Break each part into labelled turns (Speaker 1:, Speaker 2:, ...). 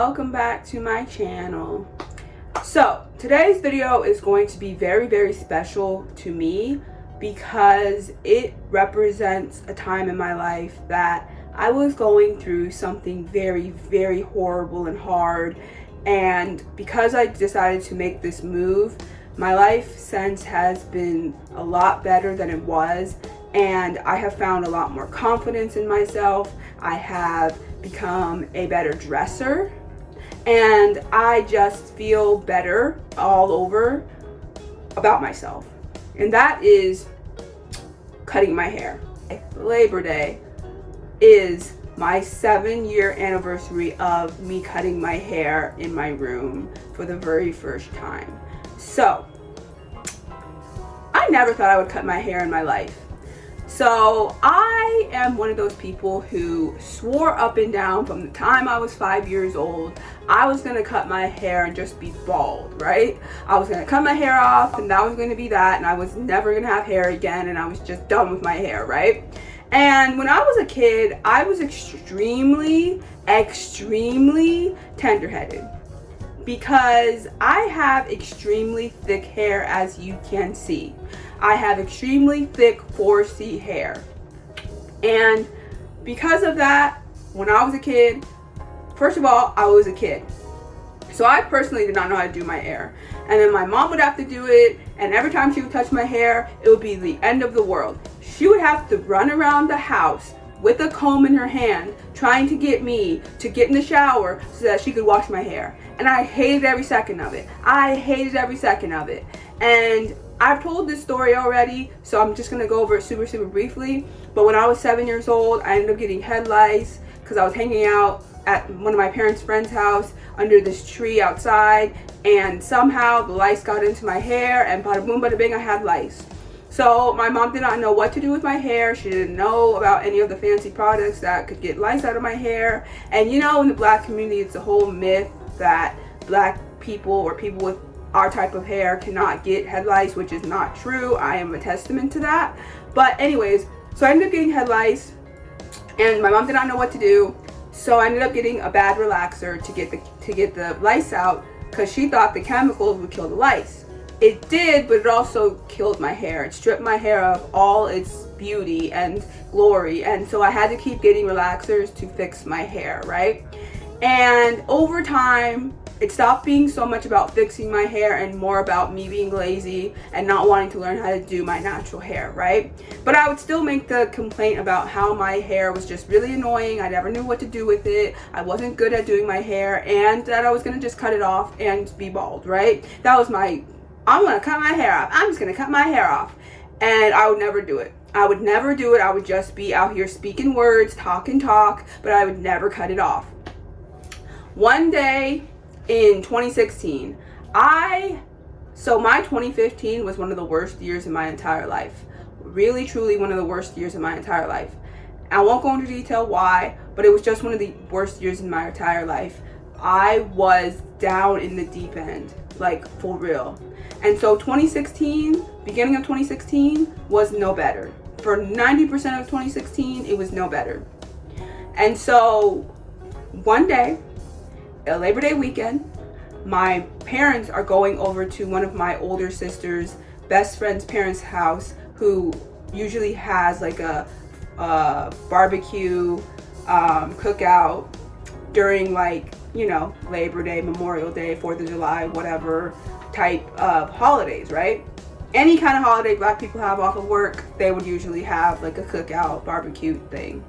Speaker 1: welcome back to my channel. So today's video is going to be very special to me because it represents a time in my life that I was going through something very horrible and hard, and because I decided to make this move, my life since has been a lot better than it was, and I have found a lot more confidence in myself. I have become a better dresser, and I just feel better all over about myself. And that is cutting my hair. Labor Day is my 7-year anniversary of me cutting my hair in my room for the very first time. So I never thought I would cut my hair in my life. So I am one of those people who swore up and down from the time I was 5 years old I was gonna cut my hair and just be bald, right? I was gonna cut my hair off and that was gonna be that, and I was never gonna have hair again, and I was just done with my hair, right? And when I was a kid, I was extremely tender-headed because I have extremely thick hair, as you can see. I have extremely thick 4C hair. And because of that, when I was a kid, first of all, I was a kid. So I personally did not know how to do my hair. And then my mom would have to do it, and every time she would touch my hair, it would be the end of the world. She would have to run around the house with a comb in her hand, trying to get me to get in the shower so that she could wash my hair. And I hated every second of it. And I've told this story already, so I'm just gonna go over it super briefly. But when I was 7 years old, I ended up getting head lice because I was hanging out at one of my parents' friend's house under this tree outside, and somehow the lice got into my hair, and bada boom bada bing, I had lice. So my mom did not know what to do with my hair. She didn't know about any of the fancy products that could get lice out of my hair. And you know, in the black community, it's a whole myth that black people or people with our type of hair cannot get head lice, which is not true. I am a testament to that. But anyways, so I ended up getting head lice, and my mom did not know what to do. So I ended up getting a bad relaxer to get the lice out, because she thought the chemicals would kill the lice. It did, but it also killed my hair. It stripped my hair of all its beauty and glory, and so I had to keep getting relaxers to fix my hair, right? And over time, it stopped being so much about fixing my hair and more about me being lazy and not wanting to learn how to do my natural hair, right? But I would still make the complaint about how my hair was just really annoying. I never knew what to do with it. I wasn't good at doing my hair, and that I was gonna just cut it off and be bald, right? That was I'm gonna cut my hair off. I'm just gonna cut my hair off. And I would never do it. I would just be out here speaking words, talk, but I would never cut it off. One day in 2016, so my 2015 was one of the worst years in my entire life. Really, truly one of the worst years in my entire life. I won't go into detail why, but it was just one of the worst years in my entire life. I was down in the deep end, like for real. And so 2016, beginning of 2016 was no better. For 90% of 2016, it was no better. And so one day, a Labor Day weekend, my parents are going over to one of my older sister's best friend's parents' house, who usually has like a barbecue cookout during, like, you know, Labor Day, Memorial Day, 4th of July, whatever type of holidays, right? Any kind of holiday black people have off of work, they would usually have like a cookout barbecue thing.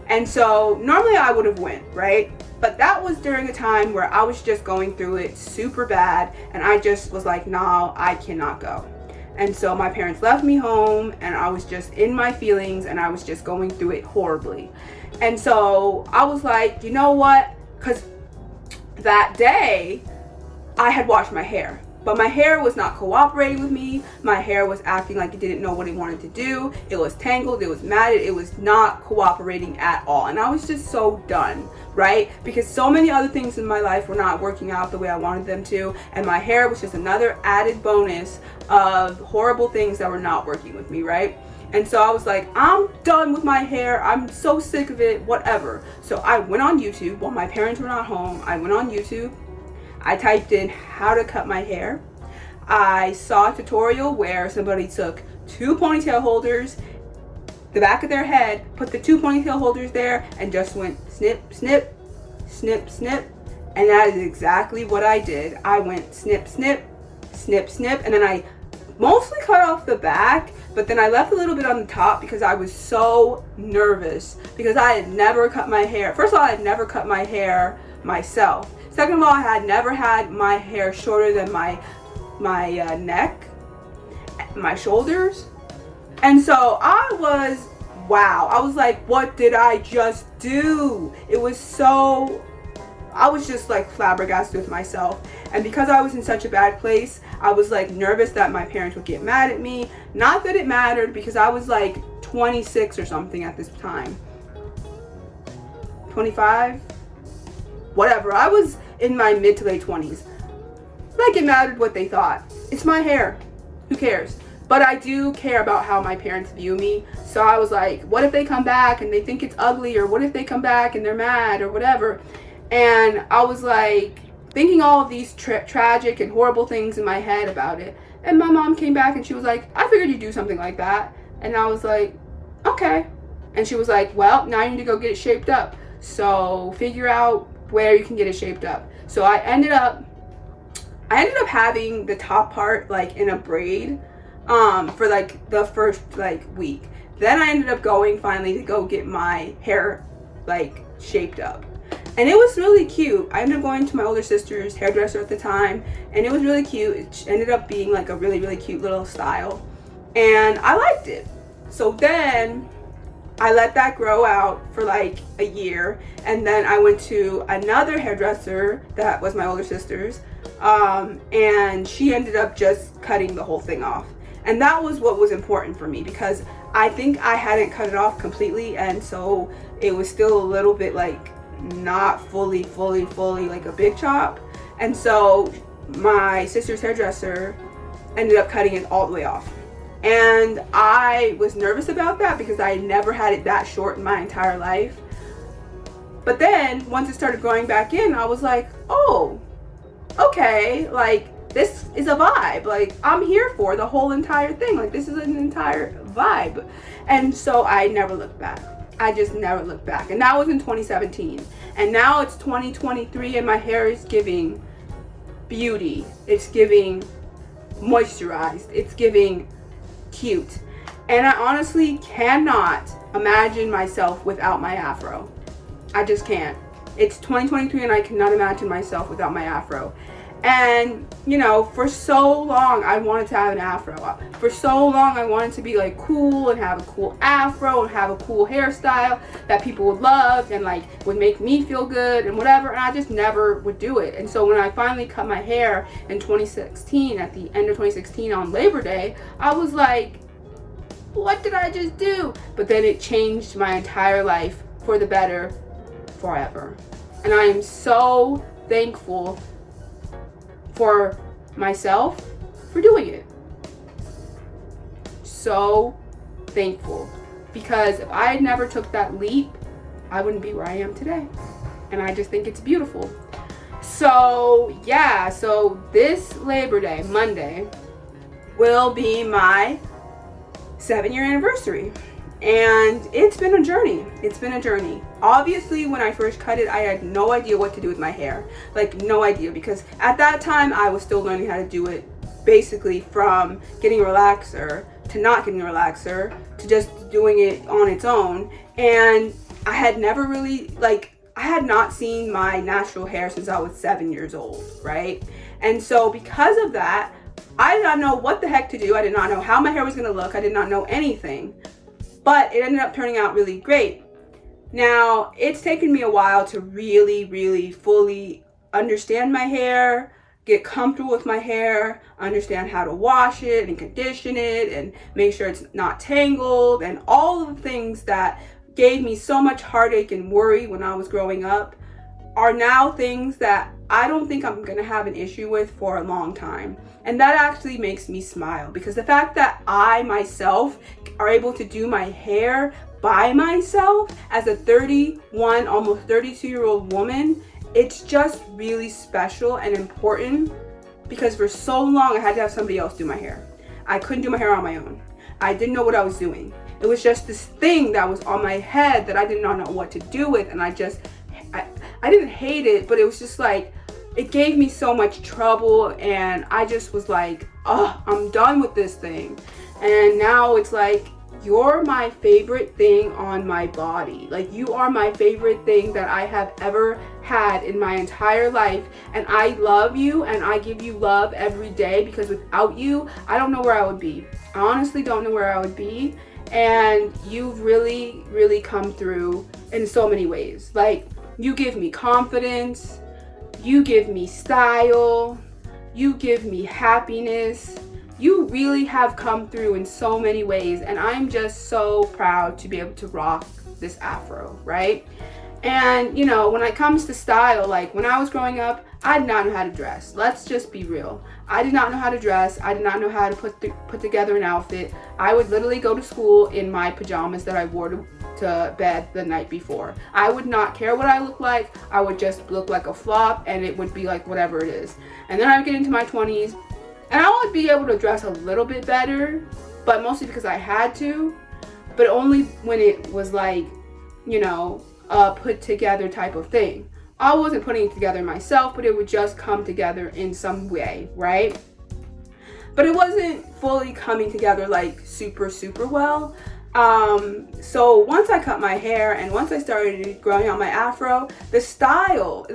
Speaker 1: And so normally I would have went, right? But that was during a time where I was just going through it super bad, and I just was like, nah, I cannot go. And so my parents left me home, and I was just in my feelings, and I was just going through it horribly. And so I was like, you know what? Because that day I had washed my hair. But my hair was not cooperating with me. My hair was acting like it didn't know what it wanted to do. It was tangled, it was matted, it was not cooperating at all. And I was just so done, right? Because so many other things in my life were not working out the way I wanted them to. And my hair was just another added bonus of horrible things that were not working with me, right? And so I was like, I'm done with my hair. I'm so sick of it, whatever. So I went on YouTube while my parents were not home. I went on YouTube. I typed in how to cut my hair. I saw a tutorial where somebody took 2 ponytail holders, the back of their head, put the 2 ponytail holders there, and just went snip, snip, snip, snip. And that is exactly what I did. I went snip, snip, snip, snip, and then I mostly cut off the back, but then I left a little bit on the top because I was so nervous because I had never cut my hair. First of all, I had never cut my hair myself. Second of all, I had never had my hair shorter than my neck, my shoulders. And so I was, wow. I was like, what did I just do? It was so, I was just like flabbergasted with myself. And because I was in such a bad place, I was like nervous that my parents would get mad at me. Not that it mattered because I was like 26 or something at this time. 25? Whatever. I was in my mid to late 20s. Like it mattered what they thought. It's my hair. Who cares? But I do care about how my parents view me. So I was like, what if they come back and they think it's ugly? Or what if they come back and they're mad or whatever? And I was like thinking all of these tragic and horrible things in my head about it. And my mom came back and she was like, I figured you'd do something like that. And I was like, okay. And she was like, well, now you need to go get it shaped up. So figure out where you can get it shaped up. So I ended up having the top part like in a braid for like the first like week. Then I ended up going finally to go get my hair like shaped up. And it was really cute. I ended up going to my older sister's hairdresser at the time, and it was really cute. It ended up being like a really, really cute little style. And I liked it. So then I let that grow out for like a year, and then I went to another hairdresser that was my older sister's, and she ended up just cutting the whole thing off. And that was what was important for me because I think I hadn't cut it off completely, and so it was still a little bit like not fully like a big chop. And so my sister's hairdresser ended up cutting it all the way off. And I was nervous about that because I had never had it that short in my entire life. But then once it started growing back in, I was like, oh, okay, like this is a vibe. Like I'm here for the whole entire thing. Like this is an entire vibe. And so I never looked back. I just never looked back. And that was in 2017. And now it's 2023 and my hair is giving beauty. It's giving moisturized. It's giving cute. And I honestly cannot imagine myself without my afro. I just can't. It's 2023 and I cannot imagine myself without my afro. And you know, for so long I wanted to have an afro. For so long I wanted to be like cool and have a cool afro and have a cool hairstyle that people would love and like would make me feel good and whatever, and I just never would do it. And so when I finally cut my hair in 2016, at the end of 2016 on Labor Day, I was like, what did I just do? But then it changed my entire life for the better forever. And I am so thankful for myself for doing it. So thankful, because if I had never took that leap, I wouldn't be where I am today. And I just think it's beautiful. So yeah, so this Labor Day, Monday, will be my 7-year anniversary. And it's been a journey. It's been a journey. Obviously, when I first cut it, I had no idea what to do with my hair. Like, no idea. Because at that time, I was still learning how to do it. Basically, from getting a relaxer to not getting a relaxer to just doing it on its own. And I had never really, like, I had not seen my natural hair since I was 7 years old, right? And so because of that, I did not know what the heck to do. I did not know how my hair was going to look. I did not know anything. But it ended up turning out really great. Now, it's taken me a while to really, really fully understand my hair, get comfortable with my hair, understand how to wash it and condition it and make sure it's not tangled, and all of the things that gave me so much heartache and worry when I was growing up are now things that I don't think I'm gonna have an issue with for a long time. And that actually makes me smile, because the fact that I myself are able to do my hair by myself as a 31, almost 32-year-old woman, it's just really special and important, because for so long I had to have somebody else do my hair. I couldn't do my hair on my own. I didn't know what I was doing. It was just this thing that was on my head that I did not know what to do with, and I didn't hate it, but it was just like, it gave me so much trouble, and I just was like, oh, I'm done with this thing. And now it's like, you're my favorite thing on my body. Like, you are my favorite thing that I have ever had in my entire life, and I love you and I give you love every day, because without you, I don't know where I would be. I honestly don't know where I would be, and you've really, really come through in so many ways. Like, you give me confidence, you give me style, you give me happiness. You really have come through in so many ways, and I'm just so proud to be able to rock this afro, right? And you know, when it comes to style, like when I was growing up, I did not know how to dress. Let's just be real. I did not know how to dress. I did not know how to put together an outfit. I would literally go to school in my pajamas that I wore to bed the night before. I would not care what I looked like. I would just look like a flop, and it would be like whatever it is. And then I would get into my 20s, and I would be able to dress a little bit better, but mostly because I had to, but only when it was like, you know, a put together type of thing. I wasn't putting it together myself, but it would just come together in some way, right? But it wasn't fully coming together like super well. So once I cut my hair and once I started growing out my afro, the style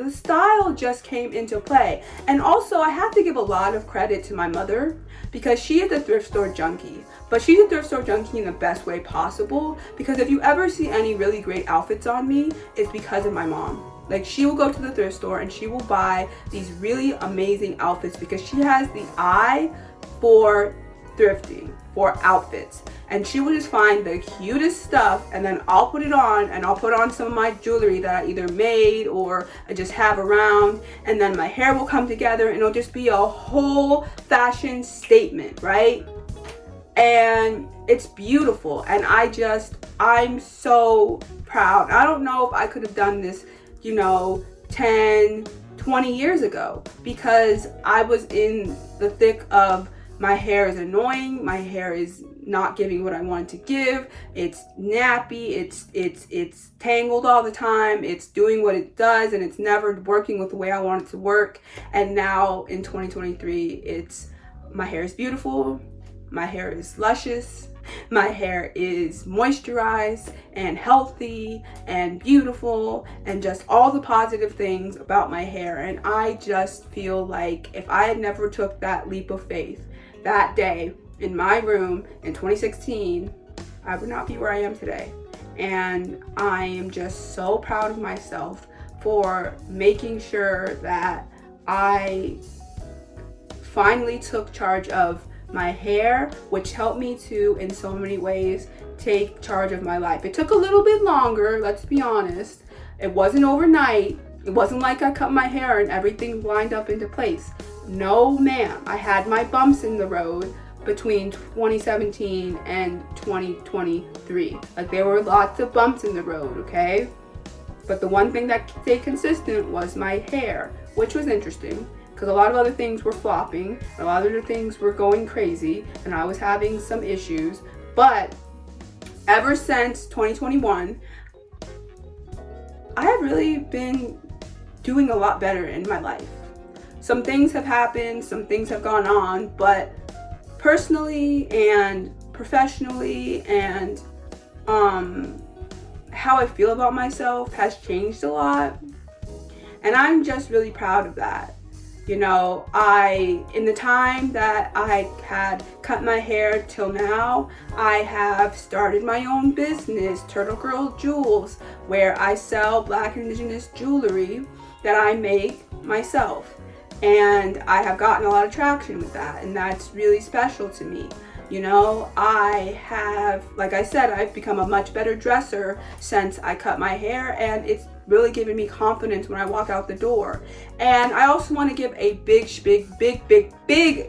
Speaker 1: just came into play. And also, I have to give a lot of credit to my mother, because she is a thrift store junkie, but she's a thrift store junkie in the best way possible, because if you ever see any really great outfits on me, it's because of my mom. Like, she will go to the thrift store and she will buy these really amazing outfits, because she has the eye for thrifting, for outfits. And she will just find the cutest stuff, and then I'll put it on, and I'll put on some of my jewelry that I either made or I just have around, and then my hair will come together, and it'll just be a whole fashion statement, right? And it's beautiful, and I'm so proud. I don't know if I could have done this, you know, 10, 20 years ago, because I was in the thick of my hair is annoying, my hair is not giving what I wanted to give, it's nappy, it's tangled all the time, it's doing what it does, and it's never working with the way I want it to work. And now in 2023, my hair is beautiful, my hair is luscious, my hair is moisturized and healthy and beautiful, and just all the positive things about my hair. And I just feel like if I had never took that leap of faith that day in my room in 2016, I would not be where I am today. And I am just so proud of myself for making sure that I finally took charge of my hair, which helped me to, in so many ways, take charge of my life. It took a little bit longer, let's be honest. It wasn't overnight. It wasn't like I cut my hair and everything lined up into place. No, ma'am. I had my bumps in the road between 2017 and 2023. Like, there were lots of bumps in the road, okay? But the one thing that stayed consistent was my hair, which was interesting, because a lot of other things were flopping, a lot of other things were going crazy, and I was having some issues. But ever since 2021, I have really been doing a lot better in my life. Some things have happened, some things have gone on, but personally and professionally and how I feel about myself has changed a lot. And I'm just really proud of that. You know, in the time that I had cut my hair till now, I have started my own business, Turtle Girl Jewels, where I sell Black and Indigenous jewelry that I make myself. And I have gotten a lot of traction with that, and that's really special to me. You know, I have, like I said, I've become a much better dresser since I cut my hair, and it's really given me confidence when I walk out the door. And I also want to give a big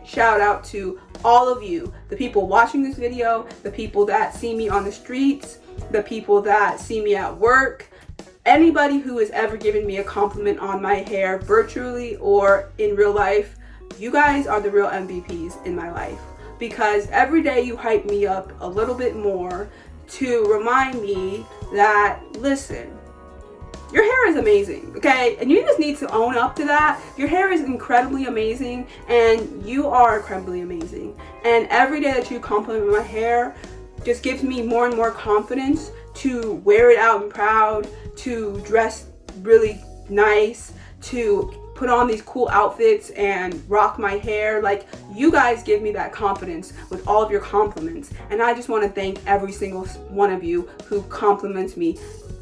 Speaker 1: shout out to all of you, the people watching this video, the people that see me on the streets, the people that see me at work, anybody who has ever given me a compliment on my hair virtually or in real life. You guys are the real MVPs in my life, because every day you hype me up a little bit more to remind me that, listen, your hair is amazing, okay? And you just need to own up to that. Your hair is incredibly amazing, and you are incredibly amazing. And every day that you compliment my hair just gives me more and more confidence to wear it out and proud, to dress really nice, to put on these cool outfits and rock my hair. Like, you guys give me that confidence with all of your compliments, and I just want to thank every single one of you who compliments me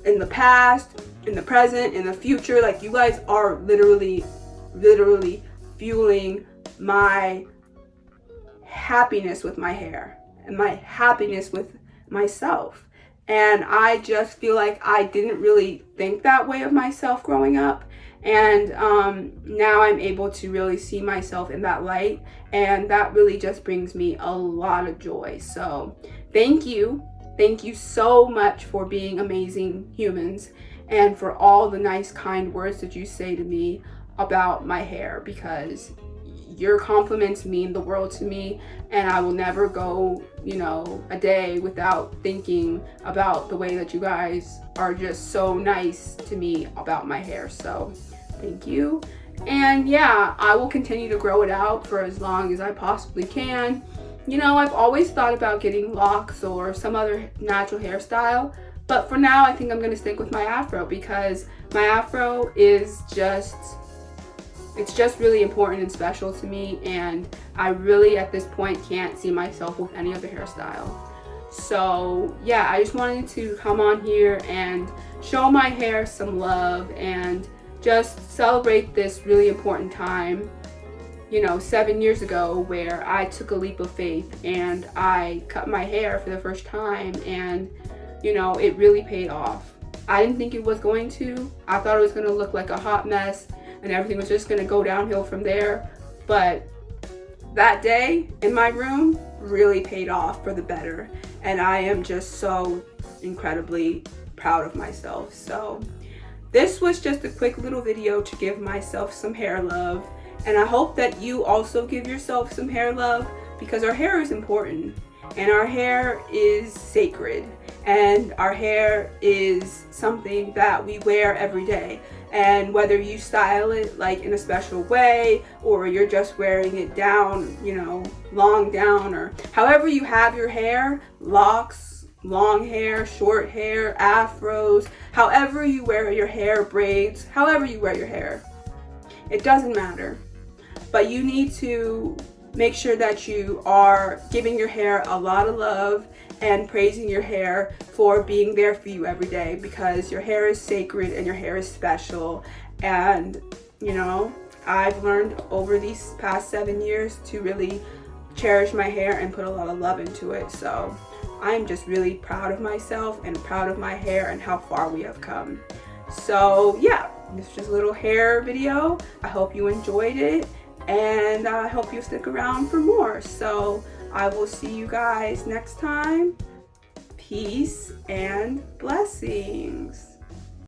Speaker 1: in the past, in the present, in the future. Like, you guys are literally fueling my happiness with my hair and my happiness with myself. And I just feel like I didn't really think that way of myself growing up. And now I'm able to really see myself in that light. And that really just brings me a lot of joy. So thank you. Thank you so much for being amazing humans, and for all the nice, kind words that you say to me about my hair, because your compliments mean the world to me, and I will never go, a day without thinking about the way that you guys are just so nice to me about my hair. So thank you. And yeah, I will continue to grow it out for as long as I possibly can. I've always thought about getting locks or some other natural hairstyle, but for now I think I'm going to stick with my afro, because my afro is it's just really important and special to me, and I really at this point can't see myself with any other hairstyle. So yeah, I just wanted to come on here and show my hair some love and just celebrate this really important time, 7 years ago, where I took a leap of faith and I cut my hair for the first time, and it really paid off. I didn't think it was going to. I thought it was going to look like a hot mess and everything was just going to go downhill from there. But that day in my room really paid off for the better. And I am just so incredibly proud of myself. So this was just a quick little video to give myself some hair love. And I hope that you also give yourself some hair love, because our hair is important and our hair is sacred. And our hair is something that we wear every day. And whether you style it like in a special way, or you're just wearing it down, long down, or however you have your hair, locks, long hair, short hair, afros, however you wear your hair, braids, however you wear your hair, it doesn't matter. But you need to make sure that you are giving your hair a lot of love and praising your hair for being there for you every day, because your hair is sacred and your hair is special. And I've learned over these past 7 years to really cherish my hair and put a lot of love into it. So I'm just really proud of myself and proud of my hair and how far we have come. So yeah, this is just a little hair video. I hope you enjoyed it, and I hope you stick around for more. So I will see you guys next time. Peace and blessings.